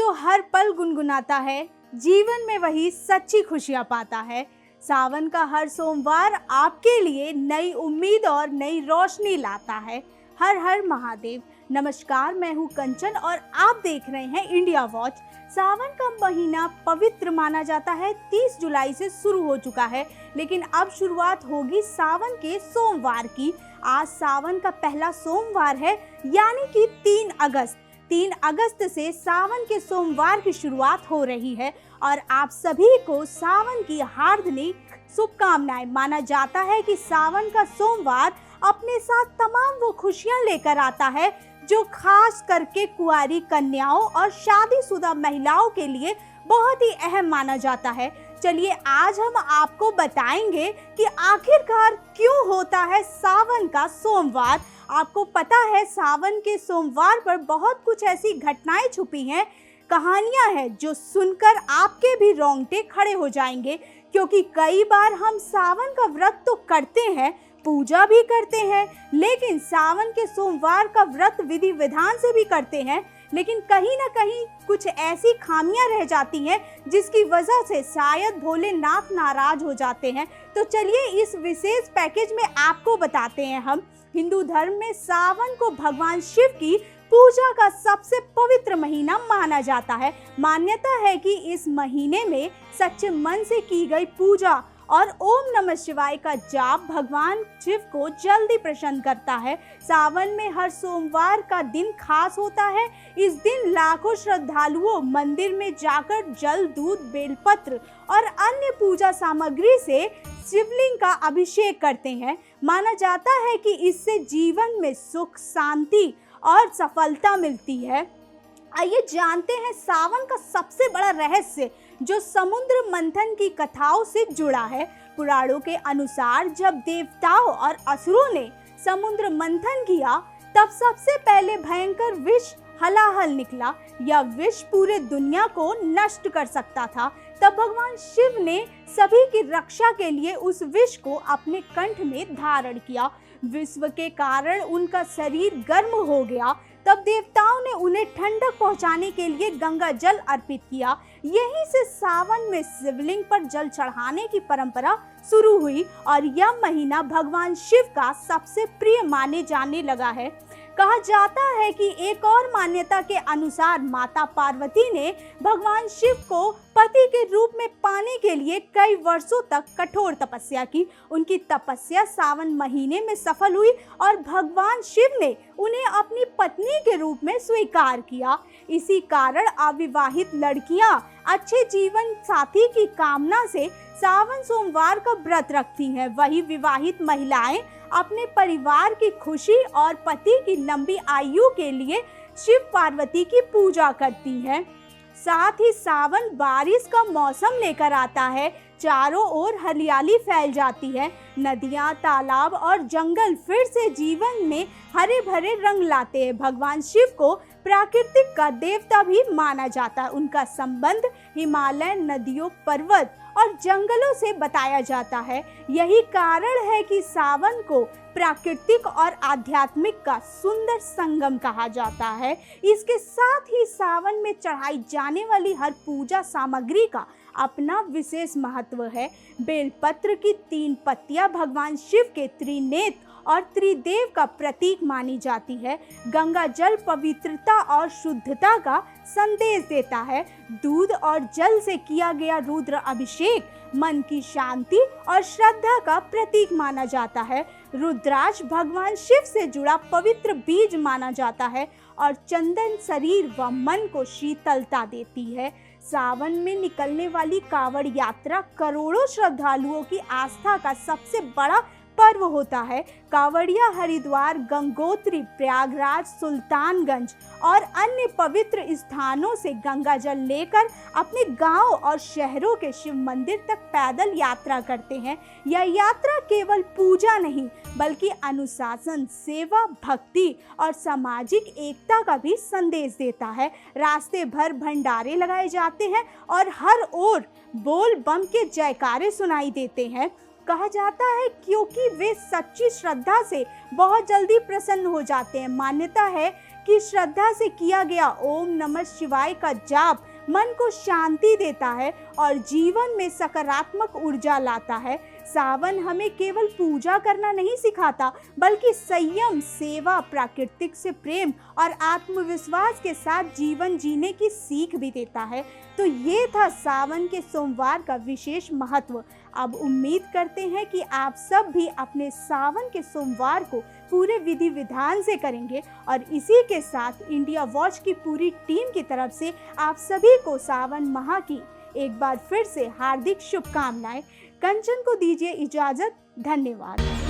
जो हर पल गुनगुनाता है, जीवन में वही सच्ची खुशियाँ पाता है। सावन का हर सोमवार आपके लिए नई उम्मीद और नई रोशनी लाता है। हर हर महादेव। नमस्कार, मैं हूँ कंचन और आप देख रहे हैं इंडिया वॉच। सावन का महीना पवित्र माना जाता है। 30 जुलाई से शुरू हो चुका है, लेकिन अब शुरुआत होगी सावन के सोमवार की। आज सावन का पहला सोमवार है, यानी कि 3 अगस्त से सावन के सोमवार की शुरुआत हो रही है और आप सभी को सावन की हार्दिक शुभकामनाएं। माना जाता है कि सावन का सोमवार अपने साथ तमाम वो खुशियां लेकर आता है जो खास करके कुंवारी कन्याओं और शादीशुदा महिलाओं के लिए बहुत ही अहम माना जाता है। चलिए आज हम आपको बताएंगे कि आखिरकार क्यों होता है सावन का सोमवार। आपको पता है सावन के सोमवार पर बहुत कुछ ऐसी घटनाएं छुपी हैं, कहानियां हैं जो सुनकर आपके भी रोंगटे खड़े हो जाएंगे। क्योंकि कई बार हम सावन का व्रत तो करते हैं, पूजा भी करते हैं, लेकिन सावन के सोमवार का व्रत विधि विधान से भी करते हैं, लेकिन कहीं ना कहीं कुछ ऐसी खामियां रह जाती हैं जिसकी वजह से शायद भोलेनाथ नाराज हो जाते हैं। तो चलिए इस विशेष पैकेज में आपको बताते हैं हम। हिंदू धर्म में सावन को भगवान शिव की पूजा का सबसे पवित्र महीना माना जाता है। मान्यता है कि इस महीने में सच्चे मन से की गई पूजा और ओम नमः शिवाय का जाप भगवान शिव को जल्दी प्रसन्न करता है। सावन में हर सोमवार का दिन खास होता है। इस दिन लाखों श्रद्धालुओं मंदिर में जाकर जल, दूध, बेलपत्र और अन्य पूजा सामग्री से शिवलिंग का अभिषेक करते हैं। माना जाता है कि इससे जीवन में सुख, शांति और सफलता मिलती है। आइए जानते हैं सावन का सबसे बड़ा रहस्य जो समुद्र मंथन की कथाओं से जुड़ा है। पुराणों के अनुसार जब देवताओं और असुरों ने समुद्र मंथन किया तब सबसे पहले भयंकर विष हलाहल निकला। यह विष पूरे दुनिया को नष्ट कर सकता था। तब भगवान शिव ने सभी की रक्षा के लिए उस विष को अपने कंठ में धारण किया। विश्व के कारण उनका शरीर गर्म हो गया। तब देवताओं ने उन्हें ठंडक पहुंचाने के लिए गंगा जल अर्पित किया। यहीं से सावन में शिवलिंग पर जल चढ़ाने की परंपरा शुरू हुई और यह महीना भगवान शिव का सबसे प्रिय माने जाने लगा है। कहा जाता है कि एक और मान्यता के अनुसार माता पार्वती ने भगवान शिव को पति के रूप में पाने के लिए कई वर्षों तक कठोर तपस्या की। उनकी तपस्या सावन महीने में सफल हुई और भगवान शिव ने उन्हें अपनी पत्नी के रूप में स्वीकार किया। इसी कारण अविवाहित लड़कियां अच्छे जीवन साथी की कामना से सावन सोमवार का व्रत रखती हैं। वही विवाहित महिलाएं अपने परिवार की खुशी और पति की लंबी आयु के लिए शिव पार्वती की पूजा करती हैं। साथ ही सावन बारिश का मौसम लेकर आता है। चारों ओर हरियाली फैल जाती है। नदियां, तालाब और जंगल फिर से जीवन में हरे भरे रंग लाते हैं। भगवान शिव को प्राकृतिक का देवता भी माना जाता है। उनका संबंध हिमालय, नदियों, पर्वत और जंगलों से बताया जाता है। यही कारण है कि सावन को प्राकृतिक और आध्यात्मिक का सुंदर संगम कहा जाता है। इसके साथ ही सावन में चढ़ाई जाने वाली हर पूजा सामग्री का अपना विशेष महत्व है। बेलपत्र की 3 पत्तियां भगवान शिव के त्रिनेत्र और त्रिदेव का प्रतीक मानी जाती है। गंगा जल पवित्रता और शुद्धता का संदेश देता है। दूध और जल से किया गया रुद्र अभिषेक मन की शांति और श्रद्धा का प्रतीक माना जाता है। रुद्राक्ष भगवान शिव से जुड़ा पवित्र बीज माना जाता है और चंदन शरीर व मन को शीतलता देती है। सावन में निकलने वाली कांवड़ यात्रा करोड़ों श्रद्धालुओं की आस्था का सबसे बड़ा पर्व होता है। कांवड़िया हरिद्वार, गंगोत्री, प्रयागराज, सुल्तानगंज और अन्य पवित्र स्थानों से गंगा जल लेकर अपने गांव और शहरों के शिव मंदिर तक पैदल यात्रा करते हैं। यह यात्रा केवल पूजा नहीं बल्कि अनुशासन, सेवा, भक्ति और सामाजिक एकता का भी संदेश देता है। रास्ते भर भंडारे लगाए जाते हैं और हर ओर बोल बम के जयकारे सुनाई देते हैं। कहा जाता है क्योंकि वे सच्ची श्रद्धा से बहुत जल्दी प्रसन्न हो जाते हैं। मान्यता है कि श्रद्धा से किया गया ओम नमः शिवाय का जाप मन को शांति देता है और जीवन में सकारात्मक ऊर्जा लाता है। सावन हमें केवल पूजा करना नहीं सिखाता, बल्कि संयम, सेवा, प्राकृतिक से प्रेम और आत्मविश्वास के साथ जीवन जीने की सीख भी देता है। तो ये था सावन के सोमवार का विशेष महत्व। अब उम्मीद करते हैं कि आप सब भी अपने सावन के सोमवार को पूरे विधि विधान से करेंगे। और इसी के साथ इंडिया वॉच की पूरी टीम की तरफ से आप सभी को सावन माह की एक बार फिर से हार्दिक शुभकामनाएं। कंचन को दीजिए इजाजत। धन्यवाद।